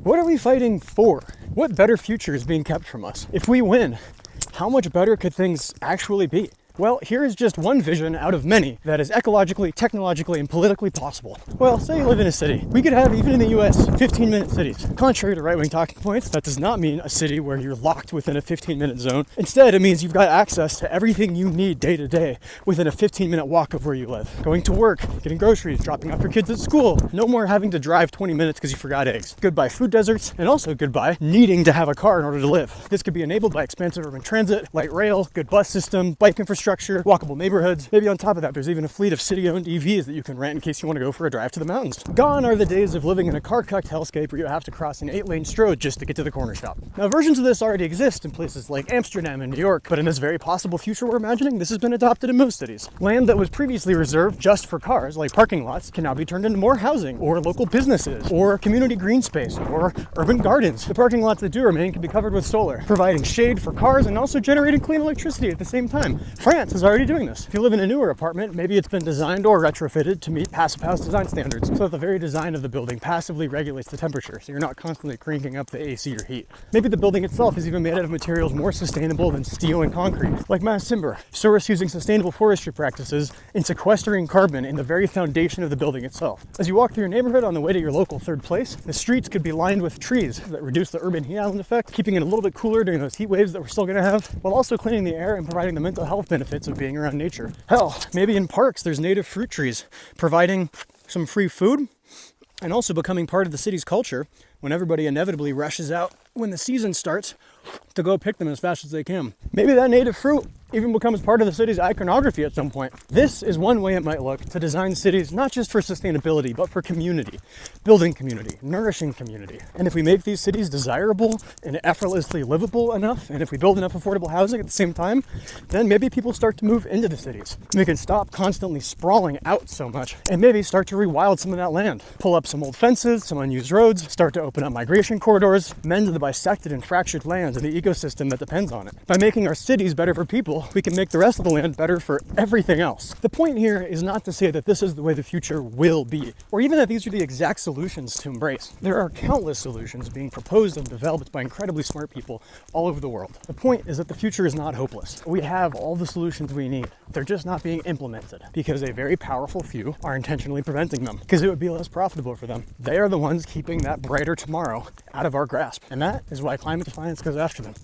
What are we fighting for? What better future is being kept from us? If we win, how much better could things actually be? Well, here is just one vision out of many that is ecologically, technologically, and politically possible. Well, say you live in a city. We could have, even in the US, 15-minute cities. Contrary to right-wing talking points, that does not mean a city where you're locked within a 15-minute zone. Instead, it means you've got access to everything you need day to day within a 15-minute walk of where you live. Going to work, getting groceries, dropping off your kids at school. No more having to drive 20 minutes because you forgot eggs. Goodbye food deserts, and also goodbye needing to have a car in order to live. This could be enabled by expansive urban transit, light rail, good bus system, bike infrastructure, walkable neighborhoods. Maybe on top of that, there's even a fleet of city-owned EVs that you can rent in case you want to go for a drive to the mountains. Gone are the days of living in a car-cucked hellscape where you have to cross an 8-lane stroad just to get to the corner shop. Now, versions of this already exist in places like Amsterdam and New York, but in this very possible future we're imagining, this has been adopted in most cities. Land that was previously reserved just for cars, like parking lots, can now be turned into more housing, or local businesses, or community green space, or urban gardens. The parking lots that do remain can be covered with solar, providing shade for cars and also generating clean electricity at the same time. France is already doing this. If you live in a newer apartment, maybe it's been designed or retrofitted to meet passive house design standards, so that the very design of the building passively regulates the temperature, so you're not constantly cranking up the AC or heat. Maybe the building itself is even made out of materials more sustainable than steel and concrete, like mass timber. So we're using sustainable forestry practices in sequestering carbon in the very foundation of the building itself. As you walk through your neighborhood on the way to your local third place, the streets could be lined with trees that reduce the urban heat island effect, keeping it a little bit cooler during those heat waves that we're still going to have, while also cleaning the air and providing the mental health benefits of being around nature. Hell, maybe in parks there's native fruit trees, providing some free food and also becoming part of the city's culture when everybody inevitably rushes out when the season starts to go pick them as fast as they can. Maybe that native fruit even becomes part of the city's iconography at some point. This is one way it might look to design cities not just for sustainability, but for community, building community, nourishing community. And if we make these cities desirable and effortlessly livable enough, and if we build enough affordable housing at the same time, then maybe people start to move into the cities. We can stop constantly sprawling out so much and maybe start to rewild some of that land. Pull up some old fences, some unused roads, start to open up migration corridors, mend the bisected and fractured lands and the ecosystem that depends on it. By making our cities better for people, we can make the rest of the land better for everything else. The point here is not to say that this is the way the future will be, or even that these are the exact solutions to embrace. There are countless solutions being proposed and developed by incredibly smart people all over the world. The point is that the future is not hopeless. We have all the solutions we need. They're just not being implemented because a very powerful few are intentionally preventing them because it would be less profitable for them. They are the ones keeping that brighter tomorrow out of our grasp. And that is why climate defiance goes after them.